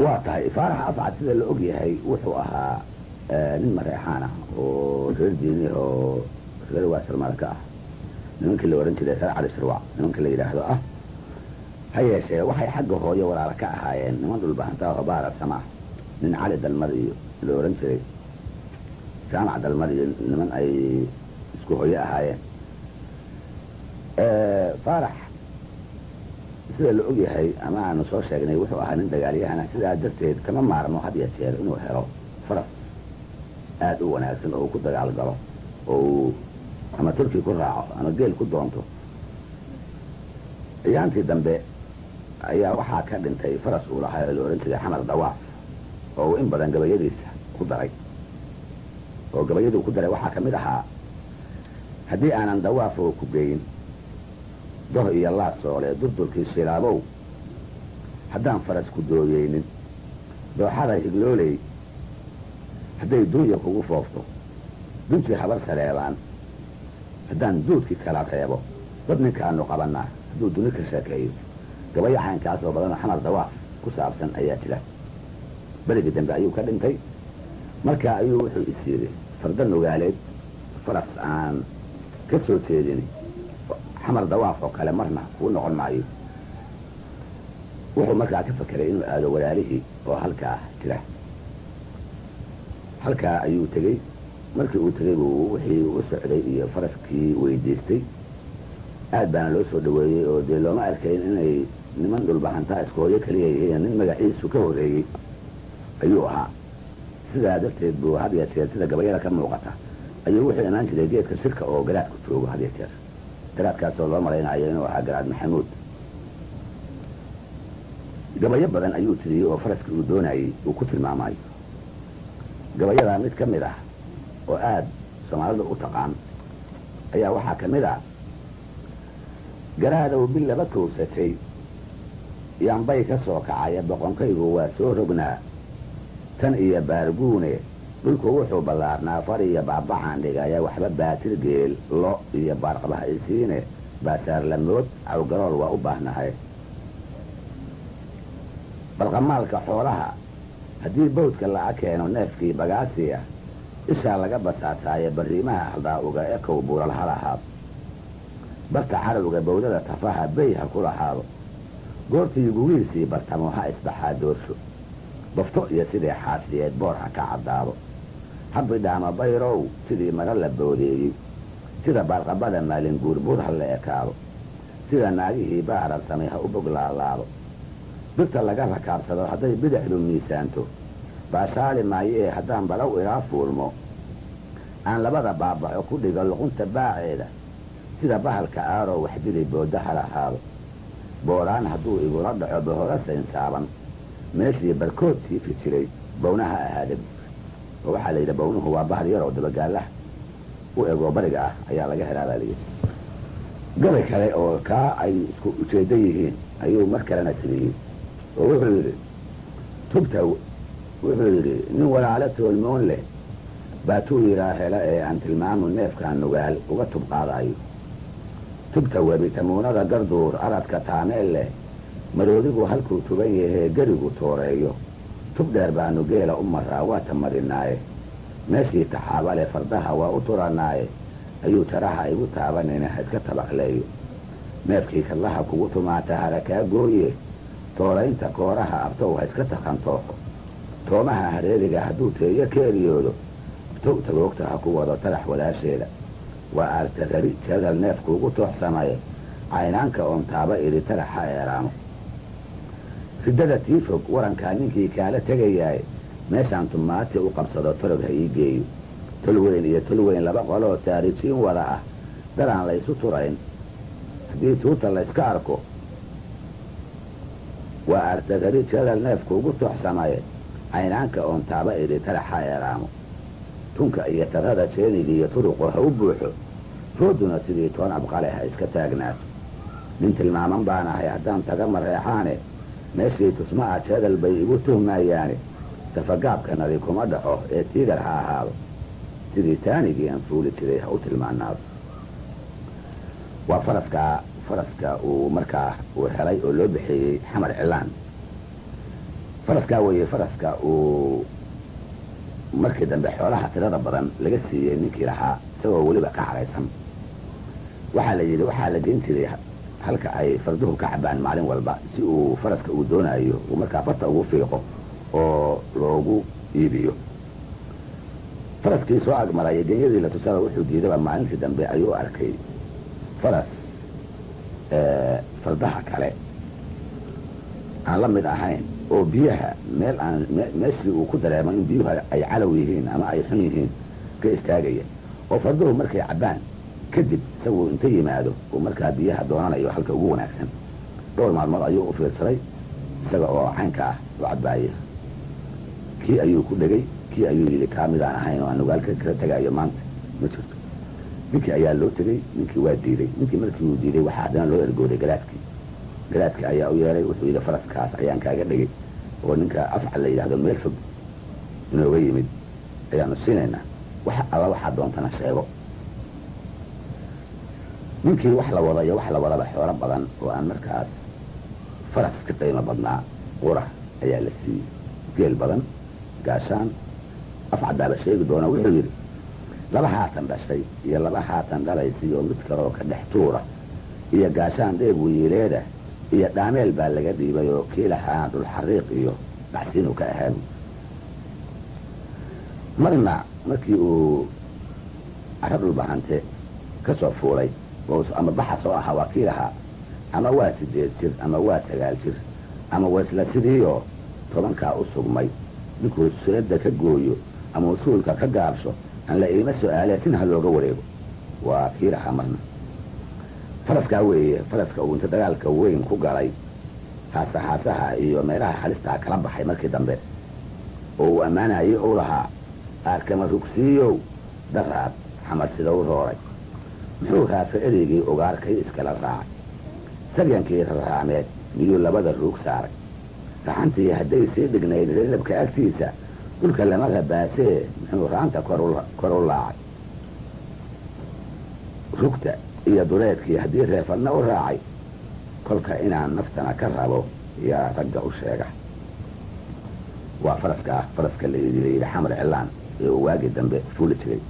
واتهي فارح أفعد سيدا اللي أقيهي وحوها نما ريحانة وغير ديني وغير واسر مالكاه نمكن اللي ورنتي ده سرع على السرواع نمكن اللي يلاحظوا هيا شيء وحي حقه هو يورا ركاء هايين نمان دول بحنتها غبارة سماح من عالد المري اللي ورنتي جامعة المري نمان أي اسكو هو هايين فارح sida la og yahay ama aanu soo sheegnay wuxuu ahaa nin dagaalyahan sidaa darteed kama maarmo had iyo jeer inuu helo faras aad u wanaagsan oo ku dagaal galo oo ama turki ku raaco ama geel ku doonto ayaantii dambe ayaa waxaa ka dhintay faras uu lahaa oo la oran jiray xamar dawaaf oo in badan gabayadiisa ku daray oo gabayadu ku daray waxaa ka mid ahaa haddii aanan dawaaf oo ku geeyin doh iyo laa soole durdurkii shilaabow haddaan faras ku dooyeynin dooxada higlooley hadday dunya kugu foofto duntii habar saleebaan haddaan duudkii kala reebo dad ninkaanu qabannaa hadduu duni ka sheekeeyo gabaya xaynkaas oo badanoo xamar dawaaf ku saabsan ayaa jira berigii dambe ayuu ka dhintay markaa ayuu wuxuu is yidhi farda nugaaleed faras aan ka soo jeedin xamar dawaaf oo kale marna kuu noqon maayo wuxuu markaa ka fakeray inuu aado walaalihii oo halkaa jira halkaa ayuu tegey markii uu tegey buu wixii u socday iyo faraskii weydiistay aad baana loo soo dhaweeyey oo dee looma arkayn inay niman dhulbahantaa iskooyo kaliya yihiin nin magaciisu ka horreeyey ayuu ahaa sidaa darteed buu had iyo jeer sida gabayada ka muuqata ayuu wuxuu imaan jiray geedka shirka oo garaadku joogo had iyo jeer garaadkaasoo loo malaynayo inuu ahaa garaad maxamuud gabayo badan ayuu tiriyey oo faraskii uu doonayey uu ku tilmaamayo gabayadaa mid ka mid ah oo aad soomaalida u taqaan ayaa waxaa ka mid ah garaadow bil laba kowsatay yaanbay ka soo kacaya boqonkaygu waa soo rognaa tan iyo baarguune dhulku wuxuu ballaarnaa far iyo baabacaan dhigaya waxba baatir geel lo iyo baarqabaha isiine baasaar lamood cawgarool waa u baahnahay balqamaalka xoolaha haddii bawdka laga keeno neefkii bagaasiya ishaa laga basaasaaye barriimaha ahdaa'uga ekow buural ha lahaado barta carowga bawdada tafaha bey ha ku lahaado goortii gugiisii bartamo ha isbaxaa doorsho bafto iyo sidii xaasiyeed boor ha ka caddaado habidhaama bayrow sidii mara la boodeeyey sida baarqabada maalin guurbuur ha la ekaado sida naagihii baararsamay ha u bog laalaado birta laga rakaabsado hadday bidixdu miisaanto baashaali maayee haddaan balow ilaa fuulmo aan labada baabaco ku dhigo luqunta baaceeda sida bahalka aaroo waxdili booda ha lahaado booraan hadduu igula dhaco bahora saynsaaban meeshii barkoodkii fijiray bawnaha ahaada oo waxaa la yidhi bawnuhu waa bahal yar oo dabagaalah u egoo bariga ah ayaa laga helaa baa layidhi gabay kale oo kaa ay isku ujeeddo yihiin ayuu mar kalena tiriyey oo wuxuu yidhi tubta wuxuu yidhi nin walaalo toolmoon leh baatuu yidhaa hela ee aan tilmaamu neefkaan nugaal uga tub qaadaayo tubta webi tamuunada garduur aradka taameel leh maroodigu halkuu tugan yahee gerigu tooreeyo tub dheer baanu geela u maraa waa tamarinaaye meeshii taxaaba leh fardaha waa u turanaaye ayuu taraha igu taabanayna ha iska tabaqleeyo neefkii kadlaha kugu tumaata hara kaa gooye tooraynta kooraha abtow ha iska takantooxo toomaha hareeriga hadduu teeyo ka eriyoodo abtow tagoogta ha ku wado tarax walaasheeda waa aartarari jadal neefkuugu tooxsamaye caynaanka oon taaba idhi tarax ha eeraamo riddada tii fog warankaa ninkii kaala tegayaay meeshaan tumaati u qabsado torog ha ii geeyo tol weyn iyo tol weyn laba qoloo taarijiin wada ah daraan laysu turayn haddii tuuta layska arko waa aartarari jadal neefkuugu tooxsamaye caynaanka oon taaba idhi tarax ha eeraamo tunka iyo tarada jeeniga iyo turuqu ha u buuxo rooduna sidii toon abqale ha iska taagnaato nin tilmaaman baanahay haddaan taga mareexaane meeshii tusma'a jadal bay igu tuhmaayaane tafagaabkanadi kuma dhaco ee tiigar ha ahaado sidii taanigii aan fuuli jiray ha u tilmaanaado waa faraska uu markaa uu helay oo loo bixiyey xamar cilaan faraskaa weeye faraska uu markii dambe xoolaha tirada badan laga siiyey ninkii lahaa isagoo weliba ka caraysan. waxaa la yidhi waxaa la geyn jiray halka ay farduhu ka cabaan maalin walba si uu faraska uu doonayo uu markaa farta ugu fiiqo oo loogu iibiyo. faraskii soo agmaraya genyadii la tusaba wuxuu diidaba maalintii dambe ayuu arkay faras fardaha kale aan la mid ahayn oo biyaha meeshii uu ku dareemo in biyuhu ay calow yihiin ama ay xun yihiin ka istaagaya oo farduhu markay cabbaan kadib isaguu inta yimaado uu markaa biyaha doonanayo halka ugu wanaagsan. dhowr maalmood ayuu u fiirsaday isaga oo caynka ah u cabbaaya. kii ayuu ku dhegay, kii ayuu yidhi kaa midaan ahayn oo aan nugaalka kala tegaayo maanta ma jirto. ninkii ayaa loo tegey, ninkii waa diiday. ninkii markii uu diiday waxaa haddana loo ergooday garaadkii ayaa u yeelay. wuxuu yidhi faraskaas ayaan kaaga dhegay oo ninka afcal la yidhaahdo meel fog inooga yimid ayaanu siinaynaa, wax alla waxaa doontana sheego. ninkii wax la wada iyo wax la wadaba xoolo badan oo aan markaas faras ka qiimo badnaa qura ayaa la siiyey. geel badan, gaashaan, afcadaaba sheegi doona. wuxuu yidhi 2 haatan dhashay iyo 2 haatan dhalaysi oo mid kaloo ka dhex tuura iyo gaashaan dheeb wiileeda iyo dhaameel baa laga dhiibay oo kii lahaa dhul xariiq iyo baxsiinu ka ahaadu. marna markii uu cara dhulbahante ka soo fuulay ama baxa soo ahaa waa kii lahaa ama waa 8 jir ama waa 9 jir ama waa isla sidiioo 10kaa u sugmay. ninkuu seeda ka gooyo ama usuulka ka gaabsho aan la iima su'aalee tin ha looga wareego waa kii lahaa. marna faraskaa weeye faraska uu inta dagaalka weyn ku galay haasaha iyo meelaha halistaa kala baxay markii dambe oo uu ammaanayay uu lahaa aarkama rugsiiyow daraad xamar sida u rooray muxuu raafa ereygii ugaarkay iskala raacay sagyankii raraameed miyuu 2 ruug saaray raxantii hadday sii dhignayd reelabka agtiisa dhulka lama rabaasee muxuu raanta kor u laacay rugta iyo duleedkii haddii reefadna u raacay kolka inaan naftana ka rabo yaa ragga u sheega. waa faraska la yidhi xamar cilaan ee uu waagii dambe fuuli jiray.